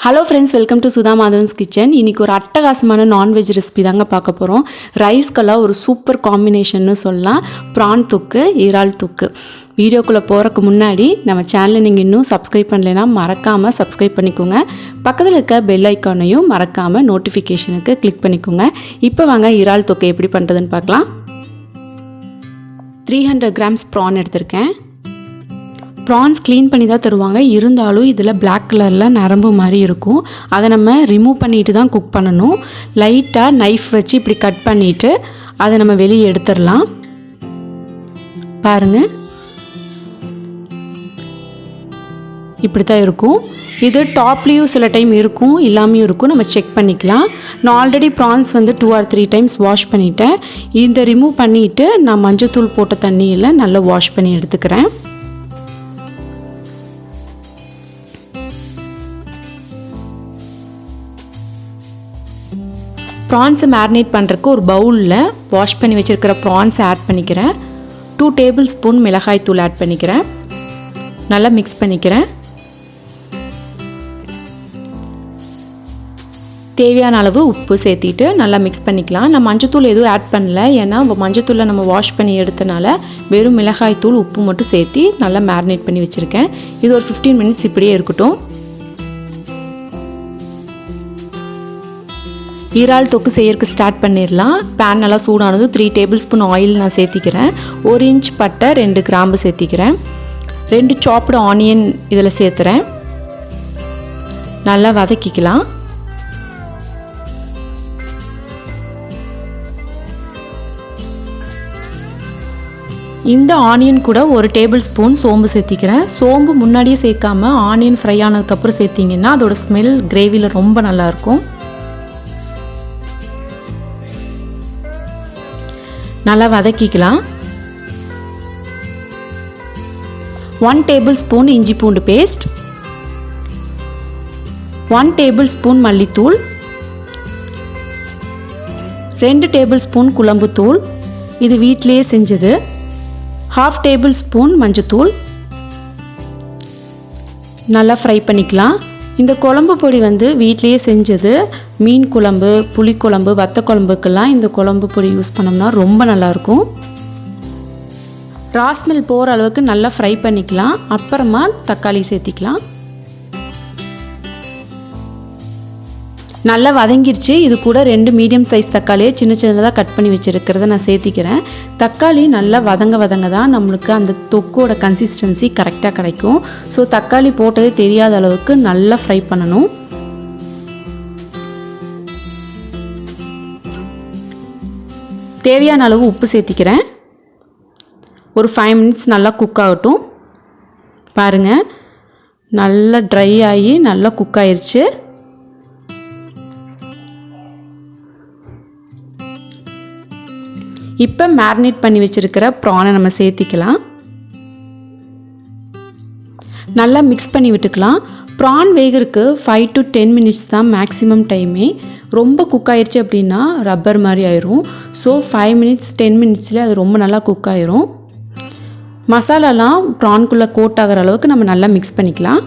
Hello friends, welcome to Sudha Madhavan's kitchen. இன்னைக்கு ஒரு அட்டகாசமான non-veg recipe தாங்க பார்க்க போறோம். ரைஸ்க்கெல்லாம் ஒரு சூப்பர் காம்பினேஷன்னு சொல்லலாம். prawn thokku, EralThokku. வீடியோக்குள்ள போறதுக்கு முன்னாடி நம்ம சேனலை நீங்க இன்னும் சப்ஸ்கிரைப் பண்ணலைனா மறக்காம சப்ஸ்கிரைப் பண்ணிக்கோங்க. பக்கத்துல இருக்க பெல் ஐகானையும் மறக்காம நோட்டிஃபிகேஷனுக்கு கிளிக் பண்ணிக்கோங்க. இப்போ வாங்க EralThokku எப்படி பண்றதுன்னு பார்க்கலாம். 300 grams prawn எடுத்துர்க்கேன். prawns clean பண்ணி தான் தருவாங்க. இருந்தாலும் இதில் black கலர்ல நரம்பு மாதிரி இருக்கும். அதை நம்ம ரிமூவ் பண்ணிட்டு தான் குக் பண்ணணும். லைட்டா நைஃப் வச்சு இப்படி கட் பண்ணிட்டு அதை நம்ம வெளியே எடுத்துறலாம். பாருங்க. இப்படி தான் இருக்கும். இது டாப்லயும் சில டைம் இருக்கும், இல்லாமயும் இருக்கும். நம்ம செக் பண்ணிக்கலாம். நான் ஆல்ரெடி prawns வந்து 2 or 3 times வாஷ் பண்ணிட்டேன். இந்த ரிமூவ் பண்ணிட்டு நான் மஞ்சள் தூள் போட்ட தண்ணியில நல்லா வாஷ் பண்ணி எடுத்துக்கிறேன். prawns marinate பண்றதுக்கு ஒரு பவுல்ல வாஷ் பண்ணி வச்சிருக்கிற prawns ஆட் பண்ணிக்கிறேன். 2 tablespoon மிளகாய் தூள் ஆட் பண்ணிக்கிறேன். நல்லா mix பண்ணிக்கிறேன். தேவையான அளவு உப்பு சேர்த்திட்டு நல்லா mix பண்ணிக்கலாம். நான் மஞ்சள் தூள் எதுவும் ஆட் பண்ணல. ஏன்னா மஞ்சள் தூளை நம்ம வாஷ் பண்ணி எடுத்தனால வெறும் மிளகாய் தூள் உப்பு மட்டும் சேர்த்தி நல்லா marinate பண்ணி வச்சிருக்கேன். இது ஒரு 15 minutes இப்படியே இருக்கட்டும். EralThokku செய்யறதுக்கு ஸ்டார்ட் பண்ணிரலாம். pan நல்லா சூடானது 3 tablespoon ஆயில் நான் சேர்த்திக்கிறேன். 1 inch பட்டை, 2 கிராம்பு சேர்த்திக்கிறேன். 2 chopped onion இதில் சேர்த்துறேன். நல்லா வதக்கிக்கலாம். இந்த ஆனியன் கூட 1 tablespoon சோம்பு சேர்த்திக்கிறேன். சோம்பு முன்னாடியே சேர்க்காம ஆனியன் ஃப்ரை ஆனதுக்கு அப்புறம் சேர்த்தீங்கன்னா அதோட ஸ்மெல் கிரேவில ரொம்ப நல்லா இருக்கும். நல்லா வதக்கிக்கலாம். 1 tablespoon இஞ்சி பூண்டு பேஸ்ட், 1 tablespoon மல்லித்தூள், 2 tablespoon குழம்புத்தூள், இது வீட்டிலேயே செஞ்சது, 1/2 tablespoon மஞ்சத்தூள். நல்லா ஃப்ரை பண்ணிக்கலாம். இந்த குழம்பு பொடி வந்து வீட்டிலேயே செஞ்சது. மீன் குழம்பு, புளி குழம்பு, வத்த குழம்புக்கெல்லாம் இந்த குழம்பு பொடி யூஸ் பண்ணோம்னா ரொம்ப நல்லாயிருக்கும். ரா ஸ்மெல் போகிற அளவுக்கு நல்லா ஃப்ரை பண்ணிக்கலாம். அப்புறமா தக்காளி சேர்த்திக்கலாம். நல்லா வதங்கிருச்சு. இது கூட 2 மீடியம் சைஸ் தக்காளியை சின்ன சின்னதாக கட் பண்ணி வச்சுருக்கிறத நான் சேர்த்திக்கிறேன். தக்காளி நல்லா வதங்க தான் நம்மளுக்கு அந்த தொக்கோட கன்சிஸ்டன்சி கரெக்டாக கிடைக்கும். ஸோ தக்காளி போட்டதே தெரியாத அளவுக்கு நல்லா ஃப்ரை பண்ணணும். தேவையான அளவு உப்பு சேர்த்திக்கிறேன். ஒரு 5 minutes நல்லா குக் ஆகட்டும். பாருங்கள், நல்லா ட்ரை ஆகி நல்லா குக் ஆயிடுச்சு. இப்போ மேரினேட் பண்ணி வச்சிருக்கிற ப்ரானை நம்ம சேர்த்திக்கலாம். நல்லா மிக்ஸ் பண்ணி விட்டுக்கலாம். ப்ரான் வேகிறதுக்கு 5 to 10 minutes தான் மேக்ஸிமம் டைமே. ரொம்ப குக் ஆயிடுச்சு அப்படின்னா ரப்பர் மாதிரி ஆயிரும். ஸோ 5 minutes 10 minutesல அது ரொம்ப நல்லா குக் ஆயிரும். மசாலாலாம் ப்ரான்குள்ளே கோட் ஆகிற அளவுக்கு நம்ம நல்லா மிக்ஸ் பண்ணிக்கலாம்.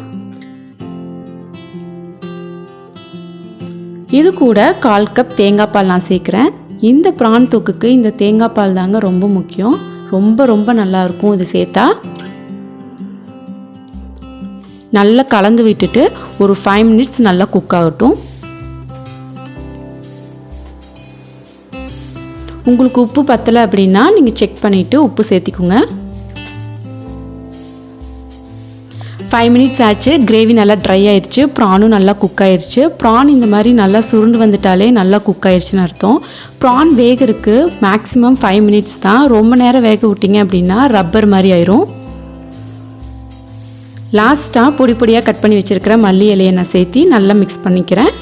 இது கூட 1/4 கப் தேங்காய் பால் நான் சேர்க்குறேன். இந்த ப்ரான் தொக்குக்கு இந்த தேங்காய் பால் தாங்க ரொம்ப முக்கியம். ரொம்ப நல்லா இருக்கும் இது சேர்த்தா. நல்லா கலந்து விட்டுட்டு ஒரு 5 minutes நல்லா குக் ஆகட்டும். உங்களுக்கு உப்பு பத்தலை அப்படின்னா நீங்கள் செக் பண்ணிவிட்டு உப்பு சேர்த்திக்கோங்க. 5 minutes ஆச்சு. கிரேவி நல்லா ட்ரை ஆயிடுச்சு. ப்ரானும் நல்லா குக் ஆயிடுச்சு. ப்ரான் இந்த மாதிரி நல்லா சுருண்டு வந்துட்டாலே நல்லா குக் ஆயிடுச்சுன்னு அர்த்தம். ப்ரான் வேகிறதுக்கு மேக்ஸிமம் 5 minutes தான். ரொம்ப நேரம் வேக விட்டிங்க அப்படின்னா ரப்பர் மாதிரி ஆயிரும். லாஸ்ட்டாக பொடி பொடியாக கட் பண்ணி வச்சுருக்கிற மல்லி இலையை நான் சேர்த்தி நல்லா மிக்ஸ் பண்ணிக்கிறேன்.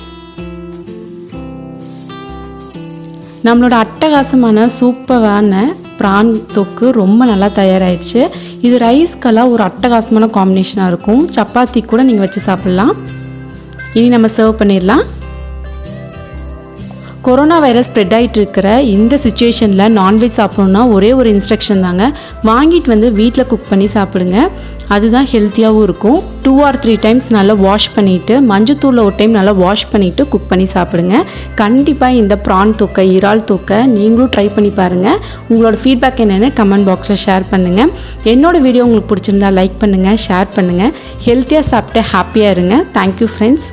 நம்மளோட அட்டகாசமான சூப்பரான ப்ரான் தொக்கு ரொம்ப நல்லா தயாராகிடுச்சு. இது ரைஸ்க்கெல்லாம் ஒரு அட்டகாசமான காம்பினேஷனாக இருக்கும். சப்பாத்தி கூட நீங்கள் வச்சு சாப்பிட்லாம். இனி நம்ம சர்வ் பண்ணிடலாம். கொரோனா வைரஸ் ஸ்ப்ரெட் ஆகிட்டு இருக்கிற இந்த சுச்சுவேஷனில் நான்வெஜ் சாப்பிட்ணுன்னா ஒரே ஒரு இன்ஸ்ட்ரக்ஷன் தாங்க. வாங்கிட்டு வந்து வீட்டில் குக் பண்ணி சாப்பிடுங்க. அதுதான் ஹெல்த்தியாகவும் இருக்கும். 2 or 3 டைம்ஸ் நல்லா வாஷ் பண்ணிவிட்டு மஞ்சத்தூளில் ஒரு டைம் நல்லா வாஷ் பண்ணிவிட்டு குக் பண்ணி சாப்பிடுங்க. கண்டிப்பாக இந்த ப்ரான் தொக்கை இறால் தொக்கை நீங்களும் ட்ரை பண்ணி பாருங்கள். உங்களோட ஃபீட்பேக் என்னென்னு கமெண்ட் பாக்ஸில் ஷேர் பண்ணுங்கள். என்னோடய வீடியோ உங்களுக்கு பிடிச்சிருந்தா லைக் பண்ணுங்கள், ஷேர் பண்ணுங்கள். ஹெல்த்தியாக சாப்பிட்டு ஹாப்பியாக இருங்க. Thank you friends.